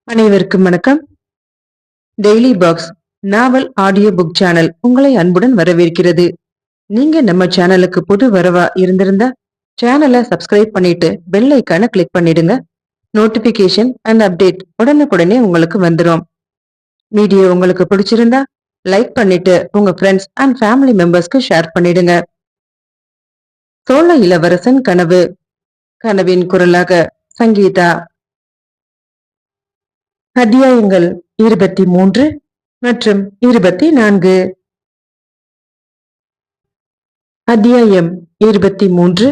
அனைவருக்கும் வணக்கம். Daily box நாவல் audio book channel உங்களை அன்புடன் வரவேற்கிறது. நீங்க நம்ம சேனலுக்கு புது வரவா இருந்திருந்தா சேனலை சப்ஸ்கிரைப் பண்ணிட்டு பெல் ஐக்கான கிளிக் பண்ணிடுங்க. நோட்டிபிகேஷன் அண்ட் அப்டேட் உடனுக்குடனே உங்களுக்கு வந்துடும். வீடியோ உங்களுக்கு பிடிச்சிருந்தா லைக் பண்ணிட்டு உங்க ஃப்ரெண்ட்ஸ் அண்ட் ஃபேமிலி மெம்பர்ஸ்க்கு ஷேர் பண்ணிடுங்க. சோழ இளவரசன் கனவு. கனவின் குரலாக சங்கீதா. அத்தியாயங்கள் 23 மற்றும் 24. அத்தியாயம் 23.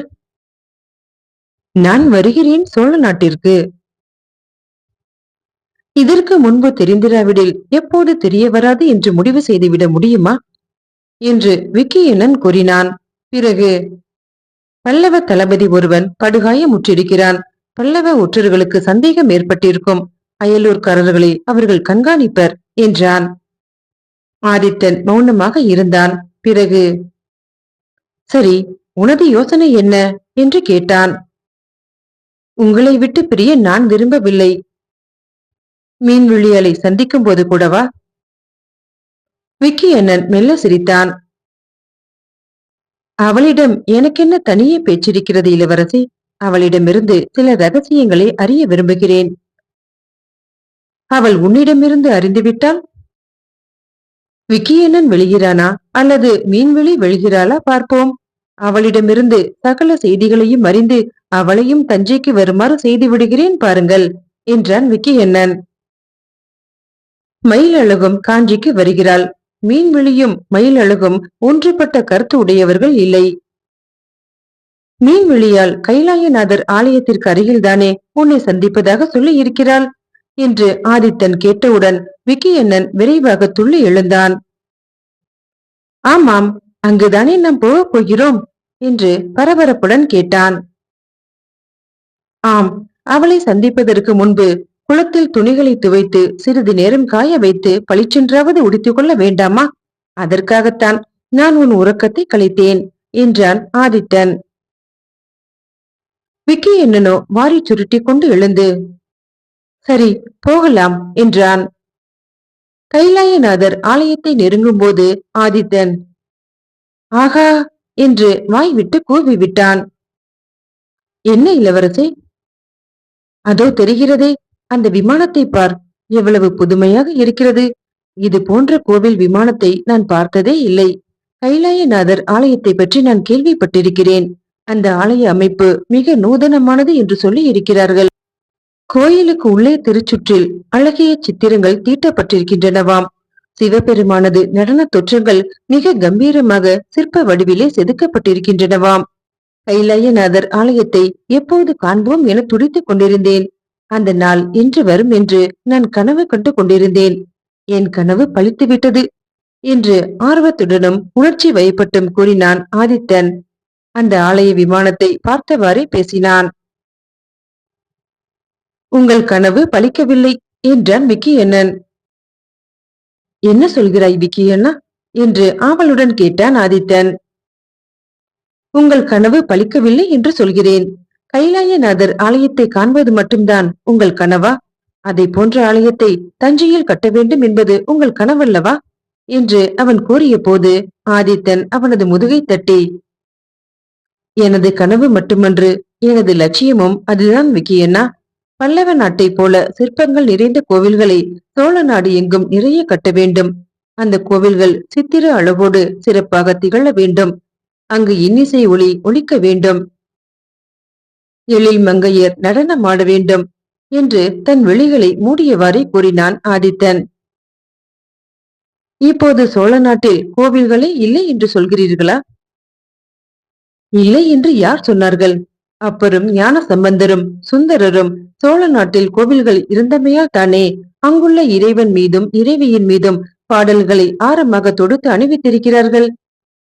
நான் வருகிறேன் சோழ நாட்டிற்கு. இதற்கு முன்பு தெரிந்திராவிடில் எப்போது தெரிய வராது என்று முடிவு செய்துவிட முடியுமா என்று விக்கியண்ணன் கூறினான். பிறகு பல்லவ தளபதி ஒருவன் படுகாயமுற்றிருக்கிறான். பல்லவ ஒற்றர்களுக்கு சந்தேகம் ஏற்பட்டிருக்கும். அயலூர்காரர்களை அவர்கள் கண்காணிப்பர் என்றான். ஆதித்தன் மௌனமாக இருந்தான். பிறகு சரி, உனது யோசனை என்ன என்று கேட்டான். உங்களை விட்டு பிரிய நான் விரும்பவில்லை. மீன்விழியலை சந்திக்கும் போது கூடவா? விக்கியண்ணன் மெல்ல சிரித்தான். அவளிடம் எனக்கென்ன தனியே பேச்சிருக்கிறது இளவரசி. அவளிடமிருந்து சில ரகசியங்களை அறிய விரும்புகிறேன். அவள் உன்னிடமிருந்து அறிந்துவிட்டால்? விக்கியண்ணன் வெளிகிறானா அல்லது மீன்விழி வெளிகிறாளா பார்ப்போம். அவளிடமிருந்து சகல செய்திகளையும் அறிந்து அவளையும் தஞ்சைக்கு வருமாறு செய்து விடுகிறேன் பாருங்கள் என்றான் விக்கியண்ணன். மயிலழகும் காஞ்சிக்கு வருகிறாள். மீன்விழியும் மயிலழகும் ஒன்றுபட்ட கருத்து உடையவர்கள் இல்லை. மீன்விழியால் கைலாயநாதர் ஆலயத்திற்கு அருகில்தானே உன்னை சந்திப்பதாக சொல்லி இருக்கிறாள் என்று ஆதித்தன் கேட்டவுடன் விக்கியண்ணன் விரைவாக துள்ளி எழுந்தான். ஆமாம், அங்குதானே நாம் போகப் போகிறோம் என்று பரபரப்புடன் கேட்டான். ஆம், அவளை சந்திப்பதற்கு முன்பு குளத்தில் துணிகளை துவைத்து சிறிது நேரம் காய வைத்து பளிச்சென்றாவது உடுத்திக் கொள்ள வேண்டாமா? அதற்காகத்தான் நான் உன் உறக்கத்தை கலைத்தேன் என்றான் ஆதித்தன். விக்கி என்னனோ வாரி சுருட்டி கொண்டு எழுந்து சரி போகலாம் என்றான். கைலாயநாதர் ஆலயத்தை நெருங்கும் போது ஆதித்தன் ஆகா என்று வாய் விட்டு கூவி விட்டான். என்ன இளவரசி? அதோ தெரிகிறதே, அந்த விமானத்தை பார், எவ்வளவு புதுமையாக இருக்கிறது. இது போன்ற கோவில் விமானத்தை நான் பார்த்ததே இல்லை. கைலாயநாதர் ஆலயத்தை பற்றி நான் கேள்விப்பட்டிருக்கிறேன். அந்த ஆலய அமைப்பு மிக நூதனமானது என்று சொல்லி இருக்கிறார்கள். கோயிலுக்கு உள்ளே திருச்சுற்றில் அழகிய சித்திரங்கள் தீட்டப்பட்டிருக்கின்றனவாம். சிவபெருமானது நடன தொற்றங்கள் மிக கம்பீரமாக சிற்ப வடிவிலே செதுக்கப்பட்டிருக்கின்றனவாம். கைலாயநாதர் ஆலயத்தை எப்போது காண்போம் என துடித்துக் கொண்டிருந்தேன். அந்த நாள் என்று வரும் என்று நான் கனவு கண்டு கொண்டிருந்தேன். என் கனவு பழித்துவிட்டது என்று ஆர்வத்துடனும் உணர்ச்சி வயப்பட்டும் கூறினான் ஆதித்தன். அந்த ஆலய விமானத்தை பார்த்தவாறே பேசினான். உங்கள் கனவு பலிக்கவில்லை என்றான் விக்கியண்ணன். என்ன சொல்கிறாய் விக்கியண்ணா என்று ஆவலுடன் கேட்டான் ஆதித்தன். உங்கள் கனவு பலிக்கவில்லை என்று சொல்கிறேன். கைலாயநாதர் ஆலயத்தை காண்பது மட்டும்தான் உங்கள் கனவா? அதை போன்ற ஆலயத்தை தஞ்சையில் கட்ட வேண்டும் என்பது உங்கள் கனவல்லவா என்று அவன் கூறிய போது ஆதித்தன் அவனது முதுகை தட்டி எனது கனவு மட்டுமன்று, எனது லட்சியமும் அதுதான் விக்கியண்ணா. பல்லவ நாட்டை போல சிற்பங்கள் நிறைந்த கோவில்களை சோழ நாடு எங்கும் நிறைய கட்ட வேண்டும். அந்த கோவில்கள் சித்திர அளவோடு சிறப்பாக திகழ வேண்டும். அங்கு இன்னிசை ஒளி ஒலிக்க வேண்டும். எழில் மங்கையர் நடனமாட வேண்டும் என்று தன் விழிகளை மூடியவாறே கூறினான் ஆதித்தன். இப்போது சோழ நாட்டில் கோவில்களே இல்லை என்று சொல்கிறீர்களா? இல்லை என்று யார் சொன்னார்கள்? அப்பரும் ஞான சம்பந்தரும் சுந்தரரும் சோழ நாட்டில் கோவில்கள் இருந்தமையால் தானே அங்குள்ள இறைவன் மீதும் இறைவியின் மீதும் பாடல்களை ஆரமாக தொடுத்து அணிவித்திருக்கிறார்கள்.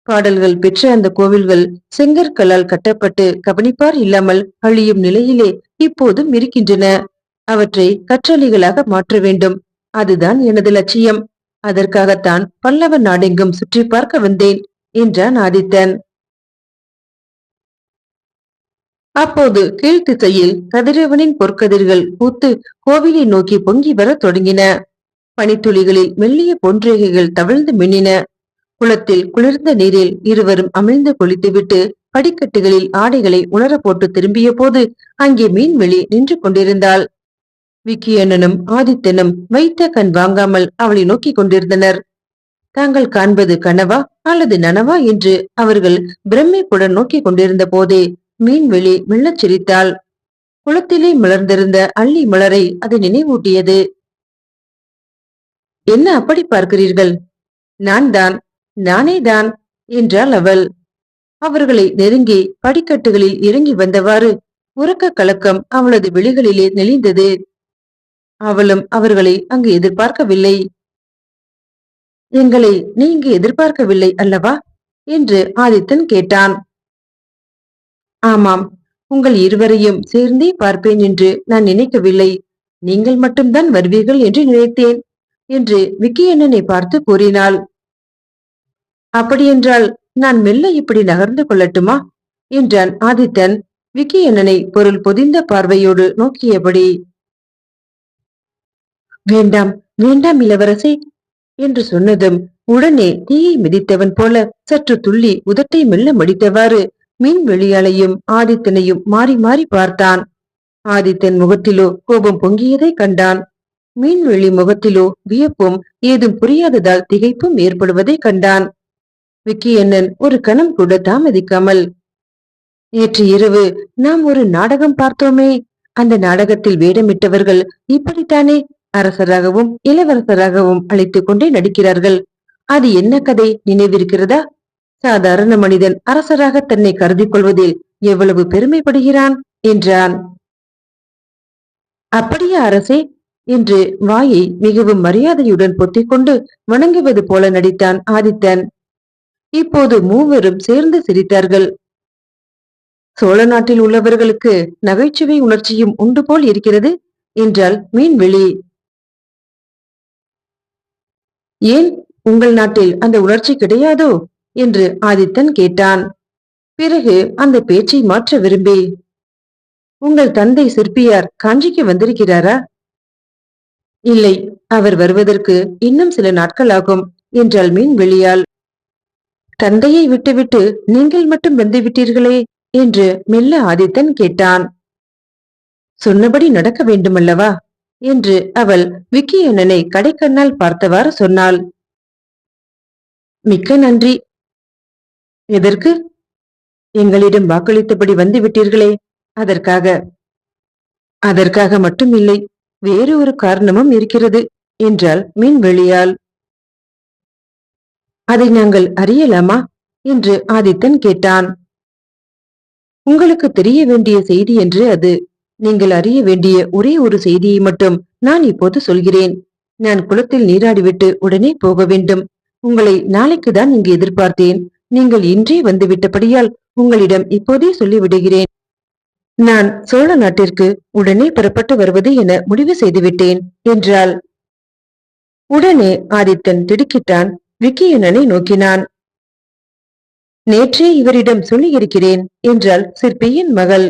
பாடல்கள் பெற்ற அந்த கோவில்கள் செங்கற்களால் கட்டப்பட்டு கவனிப்பார் இல்லாமல் அழியும் நிலையிலே இப்போதும் இருக்கின்றன. அவற்றை கற்றளிகளாக மாற்ற வேண்டும். அதுதான் எனது லட்சியம். அதற்காகத்தான் பல்லவ நாடெங்கும் சுற்றி பார்க்க வந்தேன் என்றான் ஆதித்தன். அப்போது கீழ்த்திசையில் கதிரவனின் பொற்கதிர்கள் பூத்து கோவிலை நோக்கி பொங்கி வர தொடங்கின. பனித்துளிகளில் மெல்லிய பொன்றேகைகள் தவிழ்ந்து மின்னின. குளத்தில் குளிர்ந்த நீரில் இருவரும் அமிழ்ந்து குளித்துவிட்டு படிக்கட்டுகளில் ஆடைகளை உணர போட்டு திரும்பிய போது அங்கே மீன்வெளி நின்று கொண்டிருந்தாள். விக்கி அண்ணனும் ஆதித்தனும் வைத்த கண் வாங்காமல் அவளை நோக்கி கொண்டிருந்தனர். தாங்கள் காண்பது கனவா அல்லது நனவா என்று அவர்கள் பிரமிப்புடன் நோக்கி கொண்டிருந்த போதே மீன்வெளி மெல்லச் சிரித்தாள். குளத்திலே மலர்ந்திருந்த அள்ளி மலரை அது நினைவூட்டியது. என்ன அப்படி பார்க்கிறீர்கள்? நான் தான், நானே தான் என்றாள் அவள். அவர்களை நெருங்கி படிக்கட்டுகளில் இறங்கி வந்தவாறு உறக்க கலக்கம் அவளது விழிகளிலே நெளிந்தது. அவளும் அவர்களை அங்கு எதிர்பார்க்கவில்லை. எங்களை நீ இங்கு எதிர்பார்க்கவில்லை அல்லவா என்று ஆதித்தன் கேட்டான். ஆமாம், உங்கள் இருவரையும் சேர்ந்தே பார்ப்பேன் என்று நான் நினைக்கவில்லை. நீங்கள் மட்டும்தான் வருவீர்கள் என்று நினைத்தேன் என்று விக்கி அண்ணனை பார்த்து கூறினாள். அப்படியென்றால் நான் மெல்ல இப்படி நகர்ந்து கொள்ளட்டுமா என்றான் ஆதித்தன் விக்கி அண்ணனை பொருள் பொதிந்த பார்வையோடு நோக்கியபடி. வேண்டாம் வேண்டாம் இளவரசே என்று சொன்னதும் உடனே தீயை மிதித்தவன் போல சற்று துள்ளி உதட்டை மெல்ல மடித்தவாறு மீன் வெளியாளையும் ஆதித்தனையும் மாறி மாறி பார்த்தான். ஆதித்தன் முகத்திலோ கோபம் பொங்கியதை கண்டான். மீன்வெளி முகத்திலோ வியப்பும் ஏதும் புரியாததால் திகைப்பும் ஏற்படுவதை கண்டான். விக்கி அண்ணன் ஒரு கணம் கூட தாமதிக்காமல், நேற்று இரவு நாம் ஒரு நாடகம் பார்த்தோமே, அந்த நாடகத்தில் வேடமிட்டவர்கள் இப்படித்தானே அரசராகவும் இளவரசராகவும் அழைத்துக் கொண்டே நடிக்கிறார்கள். அது என்ன கதை நினைவிருக்கிறதா? சாதாரண மனிதன் அரசராக தன்னை கருதி கொள்வதில் எவ்வளவு பெருமைப்படுகிறான் என்றான். அப்படியா அரசே என்று வாயை மிகவும் மரியாதையுடன் பொத்திக்கொண்டு வணங்குவது போல நடித்தான் ஆதித்தன். இப்போது மூவரும் சேர்ந்து சிரித்தார்கள். சோழ நாட்டில் உள்ளவர்களுக்கு நகைச்சுவை உணர்ச்சியும் உண்டு போல் இருக்கிறது என்றால் மீன்வெளி. ஏன் உங்கள் நாட்டில் அந்த உணர்ச்சி கிடையாதோ என்று ஆதித்தன் கேட்டான். பிறகு அந்த பேச்சை மாற்ற விரும்பி, உங்கள் தந்தை சிற்பியார் காஞ்சிக்கு வந்திருக்கிறாரா? இல்லை, அவர் வருவதற்கு இன்னும் சில நாட்கள் ஆகும் என்றாள் மீன்வெளியால். தந்தையை விட்டுவிட்டு நீங்கள் மட்டும் வந்து விட்டீர்களே என்று மெல்ல ஆதித்தன் கேட்டான். சொன்னபடி நடக்க வேண்டுமல்லவா என்று அவள் விக்கி அண்ணனை கடைக்கண்ணால் பார்த்தவாறு சொன்னாள். மிக்க நன்றி. எதற்கு? எங்களிடம் வாக்களித்தபடி வந்து விட்டீர்களே அதற்காக. அதற்காக மட்டும் இல்லை, வேறு ஒரு காரணமும் இருக்கிறது என்றாள் மீன்வெளியால். அதை நாங்கள் அறியலாமா என்று ஆதித்தன் கேட்டான். உங்களுக்கு தெரிய வேண்டிய செய்தி என்று அது. நீங்கள் அறிய வேண்டிய ஒரே ஒரு செய்தியை மட்டும் நான் இப்போது சொல்கிறேன். நான் குளத்தில் நீராடிவிட்டு உடனே போக வேண்டும். உங்களை நாளைக்கு தான் இங்கு எதிர்பார்த்தேன். நீங்கள் இன்றே வந்துவிட்டபடியால் உங்களிடம் இப்போதே சொல்லிவிடுகிறேன். நான் சோழ நாட்டிற்கு உடனே புறப்பட்டு வருவது என முடிவு செய்துவிட்டேன் என்றாள். உடனே ஆதித்தன் திடுக்கிட்டான். விக்கி அண்ணனை நோக்கினான். நேற்றே இவரிடம் சொல்லியிருக்கிறேன் என்றாள் சிற்பியின் மகள்.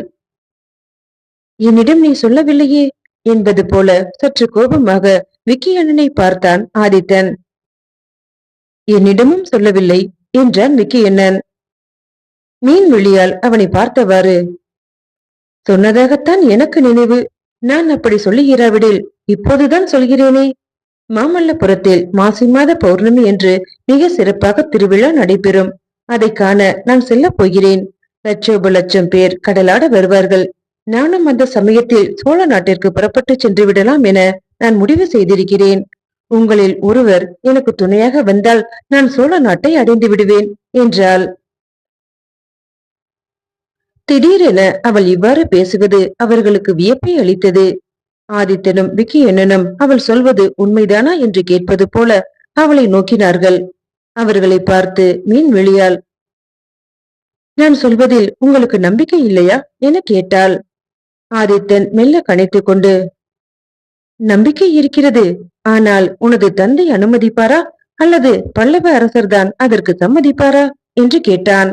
என்னிடம் நீ சொல்லவில்லையே என்பது போல சற்று கோபமாக விக்கி அண்ணனை பார்த்தான் ஆதித்தன். என்னிடமும் சொல்லவில்லை என்றான் விக்கி அண்ணன். மீன்வெளியால் அவனை பார்த்தவாறு, சொன்னதாகத்தான் எனக்கு நினைவு. நான் அப்படி சொல்லுகிறாவிடில் இப்போதுதான் சொல்கிறேனே. மாமல்லபுரத்தில் மாசி மாத பௌர்ணமி என்று மிக சிறப்பாக திருவிழா நடைபெறும். அதை காண நான் செல்ல போகிறேன். லட்சோப லட்சம் பேர் கடலாட வருவார்கள். நானும் அந்த சமயத்தில் சோழ நாட்டிற்கு புறப்பட்டு சென்று விடலாம் என நான் முடிவு செய்திருக்கிறேன். உங்களில் ஒருவர் எனக்கு துணையாக வந்தால் நான் சோழ நாட்டை அடைந்து விடுவேன் என்றாள். திடீரென அவள் இவ்வாறு பேசுவது அவர்களுக்கு வியப்பை அளித்தது. ஆதித்தனும் விக்கி அண்ணனும் அவள் சொல்வது உண்மைதானா என்று கேட்பது போல அவளை நோக்கினார்கள். அவர்களை பார்த்து மீன்வெளியால், நான் சொல்வதில் உங்களுக்கு நம்பிக்கை இல்லையா என கேட்டாள். ஆதித்தன் மெல்ல கனைத்துக் கொண்டு, நம்பிக்கை இருக்கிறது. ஆனால் உனது தந்தை அனுமதிப்பாரா அல்லது பல்லவ அரசர்தான் அதற்கு சம்மதிப்பாரா என்று கேட்டான்.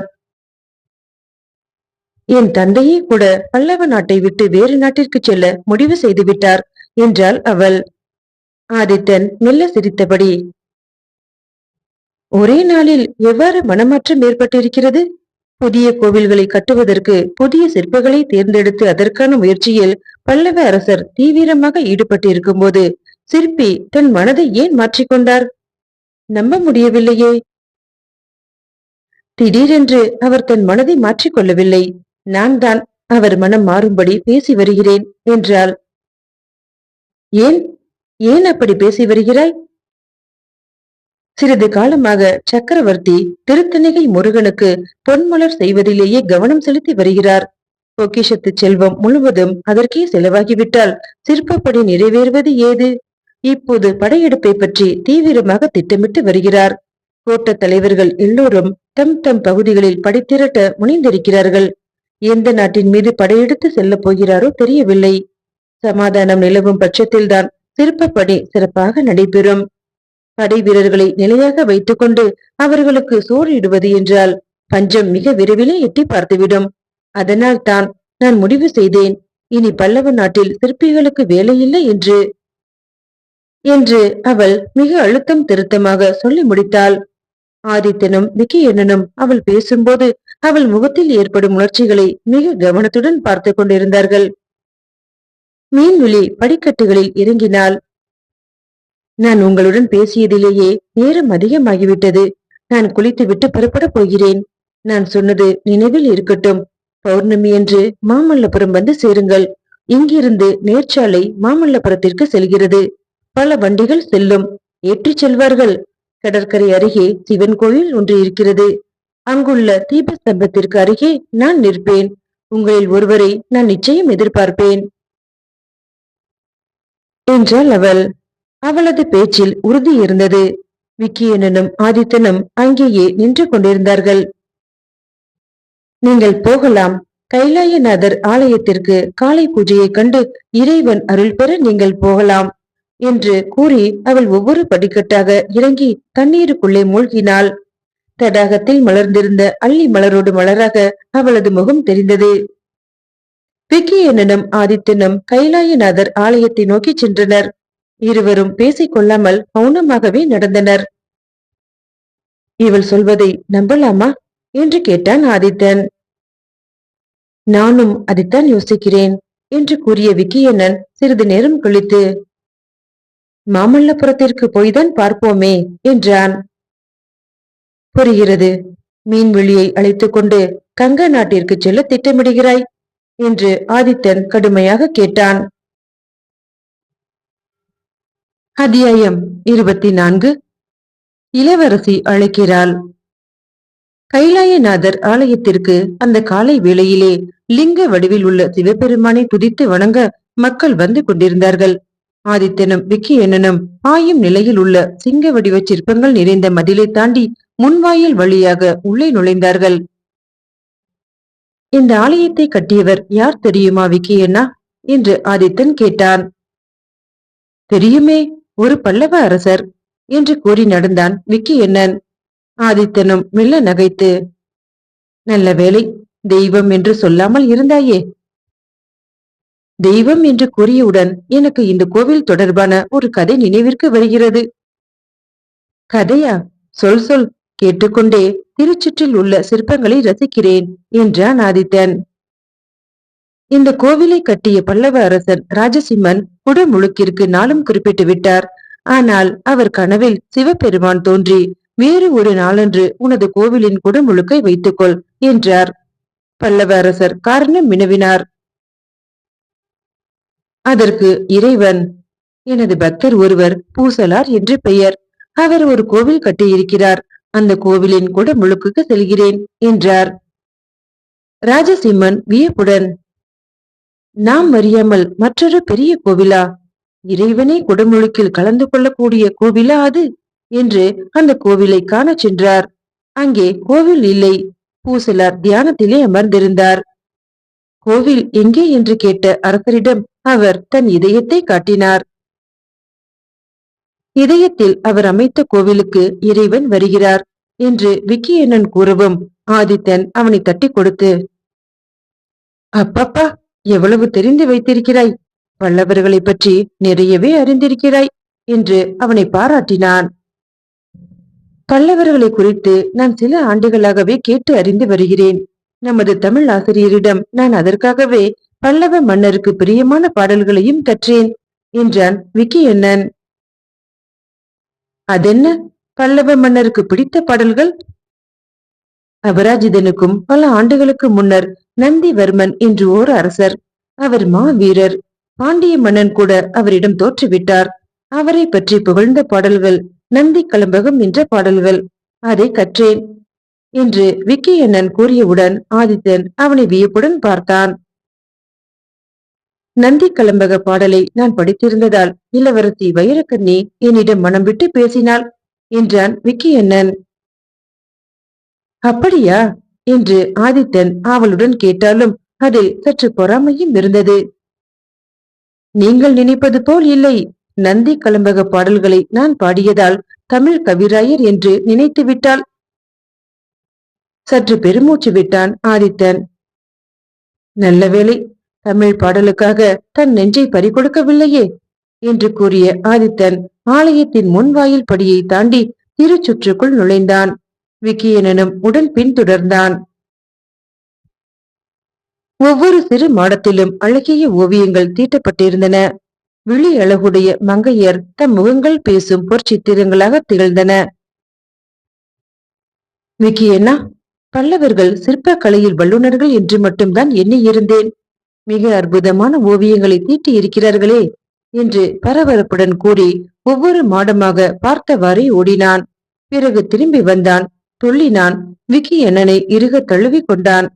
என் தந்தையே கூட பல்லவ நாட்டை விட்டு வேறு நாட்டிற்கு செல்ல முடிவு செய்து விட்டார் என்றாள் அவள். ஆதித்தன் மெல்ல சிரித்தபடி, ஒரே நாளில் எவ்வாறு மனமாற்றம் ஏற்பட்டிருக்கிறது? புதிய கோவில்களை கட்டுவதற்கு புதிய சிற்பங்களை தேர்ந்தெடுத்து அதற்கான முயற்சியில் பல்லவ அரசர் தீவிரமாக ஈடுபட்டிருக்கும் போது சிற்பி தன் மனதை ஏன் மாற்றிக்கொண்டார்? நம்ப முடியவில்லையே. திடீரென்று அவர் தன் மனதை மாற்றிக்கொள்ளவில்லை. நான் தான் அவர் மனம் மாறும்படி பேசி வருகிறேன் என்றாள். ஏன் ஏன் அப்படி பேசி வருகிறாய்? சிறிது காலமாக சக்கரவர்த்தி திருத்தணிகை முருகனுக்கு பொன்மலர் செய்வதிலேயே கவனம் செலுத்தி வருகிறார். பொக்கிஷத்து செல்வம் முழுவதும் அதற்கே செலவாகிவிட்டால் சிற்பப்படி நிறைவேறுவது ஏது? இப்போது படையெடுப்பை பற்றி தீவிரமாக திட்டமிட்டு வருகிறார். கோட்ட தலைவர்கள் எல்லோரும் தம் தம் பகுதிகளில் படைத்திரட்ட முனைந்திருக்கிறார்கள். எந்த நாட்டின் மீது படையெடுத்து செல்ல போகிறாரோ தெரியவில்லை. சமாதானம் நிலவும் பட்சத்தில்தான் சிற்பப்பணி சிறப்பாக நடைபெறும். படை வீரர்களை நிலையாக வைத்துக் கொண்டு அவர்களுக்கு சோறு இடுவது என்றால் பஞ்சம் மிக விரைவிலே எட்டி பார்த்துவிடும். அதனால் தான் நான் முடிவு செய்தேன், இனி பல்லவ நாட்டில் சிற்பிகளுக்கு வேலையில்லை என்று அவள் மிக அழுத்தம் திருத்தமாக சொல்லி முடித்தாள். ஆதித்தனும் விக்கியண்ணனும் அவள் பேசும்போது அவள் முகத்தில் ஏற்படும் உணர்ச்சிகளை மிக கவனத்துடன் பார்த்து கொண்டிருந்தார்கள். மீன்விழி படிக்கட்டுகளில் இறங்கினாள். நான் உங்களுடன் பேசியதிலேயே நேரம் அதிகமாகிவிட்டது. நான் குளித்துவிட்டு புறப்பட போகிறேன். நான் சொன்னது நினைவில் இருக்கட்டும். பௌர்ணமி என்று மாமல்லபுரம் வந்து சேருங்கள். இங்கிருந்து நேர்ச்சாலை மாமல்லபுரத்திற்கு செல்கிறது. பல வண்டிகள் செல்லும். ஏற்றிச் செல்வார்கள். கடற்கரை அருகே சிவன் கோயில் ஒன்று இருக்கிறது. அங்குள்ள தீபஸ்தம்பத்திற்கு அருகே நான் நிற்பேன். உங்களில் ஒருவரை நான் நிச்சயம் எதிர்பார்ப்பேன் என்றாள் அவள். அவளது பேச்சில் உறுதி இருந்தது. விக்கியனும் ஆதித்தனும் அங்கேயே நின்று கொண்டிருந்தார்கள். நீங்கள் போகலாம். கைலாயநாதர் ஆலயத்திற்கு காலை பூஜையை கண்டு இறைவன் அருள் பெற நீங்கள் போகலாம் என்று கூறி அவள் ஒவ்வொரு படிக்கட்டாக இறங்கி தண்ணீருக்குள்ளே மூழ்கினாள். தடாகத்தில் மலர்ந்திருந்த அள்ளி மலரோடு மலராக அவளது முகம் தெரிந்தது. விக்கியனும் ஆதித்தனும் கைலாயநாதர் ஆலயத்தை நோக்கி சென்றனர். இருவரும் பேசிக் கொள்ளாமல் மௌனமாகவே நடந்தனர். இவள் சொல்வதை நம்பலாமா என்று கேட்டான் ஆதித்தன். நானும் அதைத்தான் யோசிக்கிறேன் என்று கூறிய விக்கியண்ணன் சிறிது நேரம் கழித்து, மாமல்லபுரத்திற்கு போய்தான் பார்ப்போமே என்றான். புரிகிறது. மீன்வெளியை அழைத்துக் கொண்டு கங்க நாட்டிற்கு செல்ல திட்டமிடுகிறாய் என்று ஆதித்தன் கடுமையாக கேட்டான். அத்தியாயம் 24. இளவரசி அழைக்கிறாள். கைலாயநாதர் ஆலயத்திற்கு அந்த காலை வேளையிலே லிங்க வடிவில் உள்ள சிவபெருமானை துதித்து வணங்க மக்கள் வந்து கொண்டிருந்தார்கள். ஆதித்தனும் விக்கியண்ணனும் பாயும் நிலையில் உள்ள சிங்க வடிவ சிற்பங்கள் நிறைந்த மதிலை தாண்டி முன்வாயில் வழியாக உள்ளே நுழைந்தார்கள். இந்த ஆலயத்தை கட்டியவர் யார் தெரியுமா விக்கியண்ணா என்று ஆதித்தன் கேட்டான். தெரியுமே, ஒரு பல்லவ அரசர் என்று கூறி நடந்தான் விக்கியண்ணன். ஆதித்தனும் மெல்ல நகைத்து, நல்ல வேளை, தெய்வம் என்று சொல்லாமல் இருந்தாயே. தெய்வம் என்று கூறியவுடன் எனக்கு இந்த கோவில் தொடர்பான ஒரு கதை நினைவிற்கு வருகிறது. கதையா? சொல் சொல், கேட்டுக்கொண்டே திருச்சுற்றில் உள்ள சிற்பங்களை ரசிக்கிறேன் என்றான் ஆதித்தன். இந்த கோவிலை கட்டிய பல்லவ அரசர் ராஜசிம்மன் குடமுழுக்கிற்கு நாளும் குறிப்பிட்டு விட்டார். ஆனால் அவர் கனவில் சிவபெருமான் தோன்றி வேறு ஒரு நாளன்று உனது கோவிலின் குடமுழுக்கை வைத்துக்கொள் என்றார். பல்லவ அரசர் காரணம் வினவினார். அதற்கு இறைவன், எனது பக்தர் ஒருவர் பூசலார் என்று பெயர். அவர் ஒரு கோவில் கட்டியிருக்கிறார். அந்த கோவிலின் குடமுழுக்குக்கு செல்கிறேன் என்றார். ராஜசிம்மன் வியப்புடன், நாம் அறியாமல் மற்றொரு பெரிய கோவிலா? இறைவனே குடமுழுக்கில் கலந்து கொள்ளக்கூடிய கோவிலா அது என்று அந்த கோவிலை காண சென்றார். அங்கே கோவில் இல்லை. பூசலார் தியானத்திலே அமர்ந்திருந்தார். கோவில் எங்கே என்று கேட்ட அரசரிடம் அவர் தன் இதயத்தை காட்டினார். இதயத்தில் அவர் அமைத்த கோவிலுக்கு இறைவன் வருகிறார் என்று விக்கியண்ணன் கூறவும் ஆதித்தன் அவனை தட்டி கொடுத்து, அப்பப்பா, எவ்வளவு தெரிந்து வைத்திருக்கிறாய்! பல்லவர்களை பற்றி நிறையவே அறிந்திருக்கிறாய் என்று அவனை பாராட்டினான். பல்லவர்களை குறித்து நான் சில ஆண்டுகளாகவே கேட்டு அறிந்து வருகிறேன். நமது தமிழ் ஆசிரியரிடம் நான் அதற்காகவே பல்லவ மன்னருக்கு பிரியமான பாடல்களையும் கற்றேன் என்றான் விக்கியண்ணன். அதென்ன பல்லவ மன்னருக்கு பிடித்த பாடல்கள்? அபராஜிதனுக்கும் பல ஆண்டுகளுக்கு முன்னர் நந்திவர்மன் என்று ஓர் அரசர். அவர் மாவீரர். பாண்டிய மன்னன் கூட அவரிடம் தோற்றுவிட்டார். அவரை பற்றி புகழ்ந்த பாடல்கள் நந்தி கலம்பகம் என்ற பாடல்கள். அதை கற்றேன் என்று விக்கியண்ணன் கூறியவுடன் ஆதித்தன் அவனை வியப்புடன் பார்த்தான். நந்தி கலம்பக பாடலை நான் படித்திருந்ததால் இளவரசி வைரக்கண்ணி என்னிடம் மனம் விட்டு பேசினாள் என்றான் விக்கியண்ணன். அப்படியா என்று ஆதித்தன் ஆவலுடன் கேட்டாலும் அதில் சற்று பொறாமையும் இருந்தது. நீங்கள் நினைப்பது போல் இல்லை. நந்தி கலம்பக பாடல்களை நான் பாடியதால் தமிழ் கவிராயர் என்று நினைத்து விட்டாள். சற்று பெருமூச்சு விட்டான் ஆதித்தன். நல்ல வேளை, தமிழ் பாடலுக்காக தன் நெஞ்சை பறிகொடுக்கவில்லையே என்று கூறிய ஆதித்தன் ஆலயத்தின் முன்வாயில் படியை தாண்டி திருச்சுற்றுக்குள் நுழைந்தான். விக்கியனனும் உடன் பின்தொடர்ந்தான். ஒவ்வொரு சிறு மாடத்திலும் அழகிய ஓவியங்கள் தீட்டப்பட்டிருந்தன. விழி அழகுடைய மங்கையர் தம் முகங்கள் பேசும் பொற்சித்திரங்களாக திகழ்ந்தன. விக்கியண்ணா, பல்லவர்கள் சிற்ப கலையில் வல்லுநர்கள் என்று மட்டும்தான் எண்ணியிருந்தேன். மிக அற்புதமான ஓவியங்களை தீட்டி இருக்கிறார்களே என்று பரபரப்புடன் கூறி ஒவ்வொரு மாடமாக பார்த்தவாறே ஓடினான். பிறகு திரும்பி வந்தான். துள்ளினான். விக்கியண்ணனை இறுக தழுவி கொண்டான்.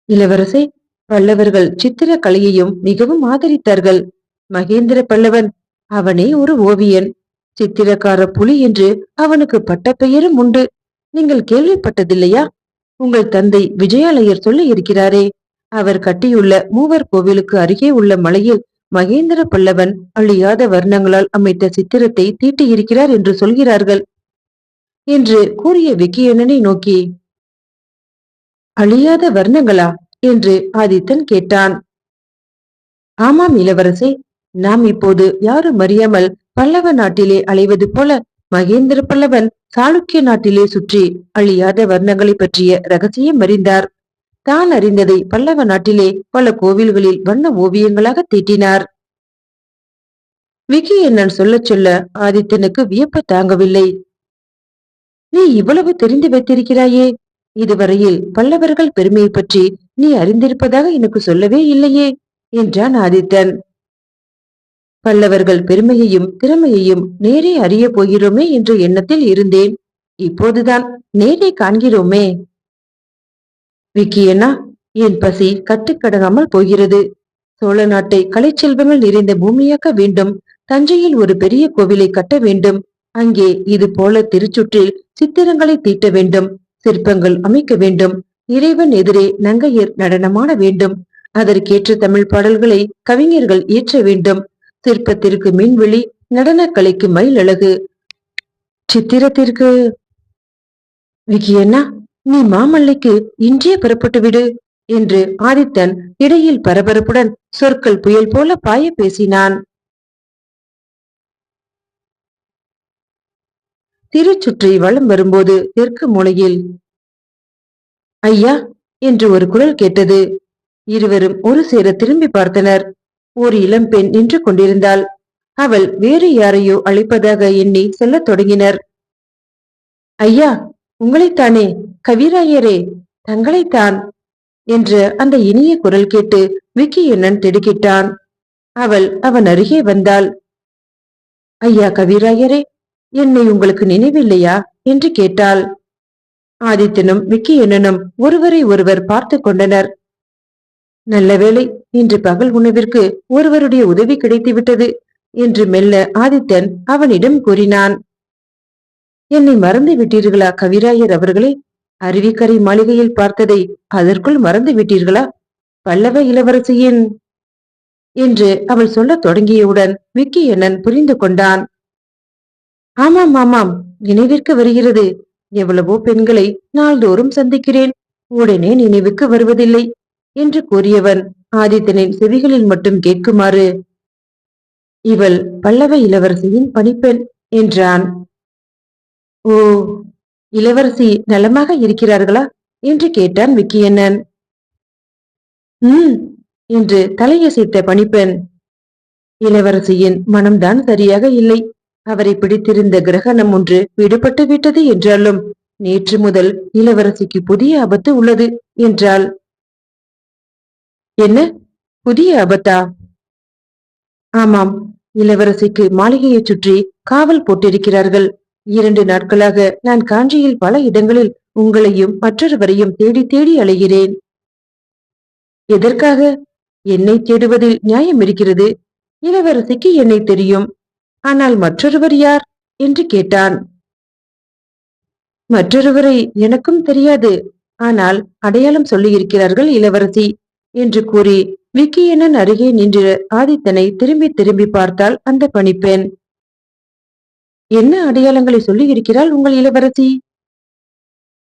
இளவரசே, பல்லவர்கள் சித்திர கலையையும் மிகவும் ஆதரித்தார்கள். மகேந்திர பல்லவன், அவனே ஒரு ஓவியன். சித்திரக்கார புலி என்று அவனுக்கு பட்டப்பெயரும் உண்டு. நீங்கள் கேள்விப்பட்டதில்லையா? உங்கள் தந்தை விஜயாலயர் சொல்லி இருக்கிறாரே. அவர் கட்டியுள்ள மூவர் கோவிலுக்கு அருகே உள்ள மலையில் மகேந்திர பல்லவன் அழியாத வர்ணங்களால் அமைத்த சித்திரத்தை தீட்டியிருக்கிறார் என்று சொல்கிறார்கள் என்று கூறிய விக்கியண்ணனை நோக்கி, அழியாத வர்ணங்களா என்று ஆதித்தன் கேட்டான். ஆமாம் இளவரசே, நாம் இப்போது யாரும் அறியாமல் பல்லவ நாட்டிலே அலைவது போல மகேந்திர பல்லவன் சாளுக்கிய நாட்டிலே சுற்றி அழியாத வர்ணங்களை பற்றிய ரகசியம் அறிந்தார். தான் அறிந்ததை பல்லவ நாட்டிலே பல கோவில்களில் வண்ண ஓவியங்களாக தீட்டினார். விக்கியண்ணன் சொல்ல சொல்ல ஆதித்தனுக்கு வியப்பு தாங்கவில்லை. நீ இவ்வளவு தெரிந்து வைத்திருக்கிறாயே, இதுவரையில் பல்லவர்கள் பெருமையை பற்றி நீ அறிந்திருப்பதாக எனக்கு சொல்லவே இல்லையே என்றான் ஆதித்தன். பல்லவர்கள் பெருமையையும் திறமையையும் நேரே அறிய போகிறோமே என்ற எண்ணத்தில் இருந்தேன். இப்போதுதான் நேரே காண்கிறோமே. விக்கியண்ணா, என் பசி கட்டுக்கடங்காமல் போகிறது. சோழ நாட்டை கலைச்செல்வங்கள் நிறைந்த பூமியாக்க வேண்டும். தஞ்சையில் ஒரு பெரிய கோவிலை கட்ட வேண்டும். அங்கே இது போல திருச்சுற்றில் சித்திரங்களை தீட்ட வேண்டும். சிற்பங்கள் அமைக்க வேண்டும். இறைவன் எதிரே நங்கையர் நடனமான வேண்டும். அதற்கேற்ற தமிழ் பாடல்களை கவிஞர்கள் இயற்ற வேண்டும். சிற்பத்திற்கு மின்வெளி, நடனக்கலைக்கு மயில் அழகு, சித்திரத்திற்கு... விக்கியண்ணா, நீ மாமல்லைக்கு இன்றே புறப்பட்டு விடு என்று ஆதித்தன் இடையில் பரபரப்புடன் சொற்கள் புயல் போல பாய பேசினான். திருச்சுற்றை வலம் வரும்போது தெற்கு மூலையில் ஐயா என்று ஒரு குரல் கேட்டது. இருவரும் ஒரு சேர திரும்பி பார்த்தனர். ஒரு இளம்பெண் நின்று கொண்டிருந்தாள். அவள் வேறு யாரையோ அழைப்பதாக எண்ணி செல்லத் தொடங்கினர். ஐயா, உங்களைத்தானே? கவிராயரே, தங்களைத்தான் என்ற அந்த இனிய குரல் கேட்டு விக்கியண்ணன் திடுக்கிட்டான். அவள் அவன் அருகே வந்தாள். ஐயா கவிராயரே, என்னை உங்களுக்கு நினைவில்லையா என்று கேட்டாள். ஆதித்தனும் விக்கியண்ணனும் ஒருவரை ஒருவர் பார்த்து கொண்டனர். நல்லவேளை, இன்று பகல் உணவிற்கு ஒருவருடைய உதவி கிடைத்துவிட்டது என்று மெல்ல ஆதித்தன் அவனிடம் கூறினான். என்னை மறந்து விட்டீர்களா கவிராயர் அவர்களே? அருவிக்கரை மாளிகையில் பார்த்ததை அதற்குள் மறந்து விட்டீர்களா? பல்லவ இளவரசியின் என்று அவள் சொல்லத் தொடங்கியவுடன் விக்கியண்ணன் புரிந்து கொண்டான். ஆமாம் ஆமாம், நினைவிற்கு வருகிறது. எவ்வளவோ பெண்களை நாள்தோறும் சந்திக்கிறேன். உடனே நினைவுக்கு வருவதில்லை. என்று கூறியவன் ஆதித்தனின் செவிகளில் மட்டும் கேட்குமாறு, இவள் பல்லவ இளவரசியின் பணிப்பெண் என்றான். ஓ, இளவரசி நலமாக இருக்கிறார்களா என்று கேட்டான் விக்கியண்ணன். என்று தலையசைத்த பணிப்பெண், இளவரசியின் மனம்தான் சரியாக இல்லை. அவரை பிடித்திருந்த கிரகணம் ஒன்று விடுபட்டு விட்டது என்றாலும் நேற்று முதல் இளவரசிக்கு புதிய ஆபத்து உள்ளது என்றாள். என்ன புதிய ஆபத்தா? ஆமாம், இளவரசிக்கு மாளிகையை சுற்றி காவல் போட்டிருக்கிறார்கள். 2 நாட்களாக நான் காஞ்சியில் பல இடங்களில் உங்களையும் மற்றொருவரையும் தேடி தேடி அலைகிறேன். எதற்காக? என்னை தேடுவதில் நியாயம் இருக்கிறது. இளவரசிக்கு என்னை தெரியும். ஆனால் மற்றொருவர் யார் என்று கேட்டான். மற்றொருவரை எனக்கும் தெரியாது. ஆனால் அடையாளம் சொல்லியிருக்கிறார்கள் இளவரசி என்று கூறி விக்கியண்ணன் அருகே நின்ற ஆதித்தனை திரும்பி திரும்பி பார்த்தாள் அந்த பணிப்பெண். என்ன அடையாளங்களை சொல்லி இருக்கிறாள் உங்கள் இளவரசி?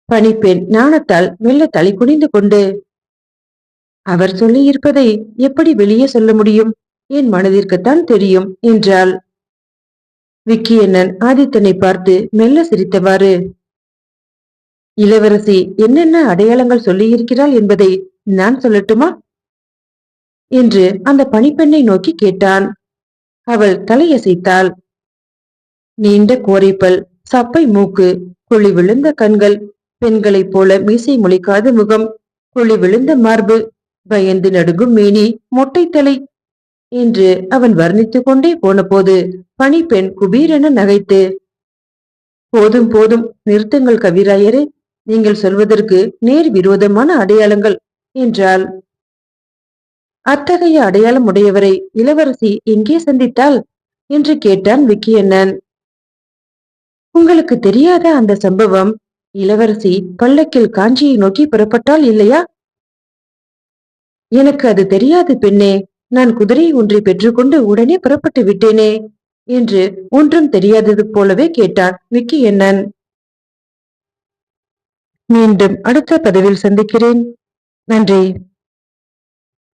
பணிப்பெண் நாணத்தால் மெல்ல தலை குனிந்து கொண்டு, அவர் சொல்லி இருப்பதை எப்படி வெளியே சொல்ல முடியும்? என் மனதிற்குத்தான் தெரியும் என்றாள். விக்கியண்ணன் ஆதித்தனை பார்த்து மெல்ல சிரித்தவாறு, இளவரசி என்னென்ன அடையாளங்கள் சொல்லியிருக்கிறாள் என்பதை நான் சொல்லட்டுமா என்று அந்த பணிப்பெண்ணை நோக்கி கேட்டான். அவள் தலையசைத்தாள். நீண்ட கோரைப்பல், சப்பை மூக்கு, குழி விழுந்த கண்கள், பெண்களைப் போல மீசை முளைக்காத முகம், குழி விழுந்த மார்பு, பயந்து நடுங்கும் மேனி, மொட்டைத்தலை என்று அவன் வர்ணித்துக் கொண்டே போன போது பணிப்பெண் குபீரென நகைத்து, போதும் போதும், நிறுத்துங்கள் கவிராயரே, நீங்கள் சொல்வதற்கு நேர் விரோதமான அடையாளங்கள் என்றாள். அத்தகைய அடையாளம் உடையவரை இளவரசி எங்கே சந்தித்தாள் என்று கேட்டான் விக்கியண்ணன். உங்களுக்கு தெரியாத அந்த சம்பவம்? இளவரசி பல்லக்கில் காஞ்சியை நோக்கி புறப்பட்டாள் இல்லையா? எனக்கு அது தெரியாது பெண்ணே. நான் குதிரை ஒன்றை பெற்றுக்கொண்டு உடனே புறப்பட்டு விட்டேனே என்று ஒன்றும் தெரியாதது போலவே கேட்டான் விக்கியண்ணன். மீண்டும் அடுத்த பதிவில் சந்திக்கிறேன். நன்றி.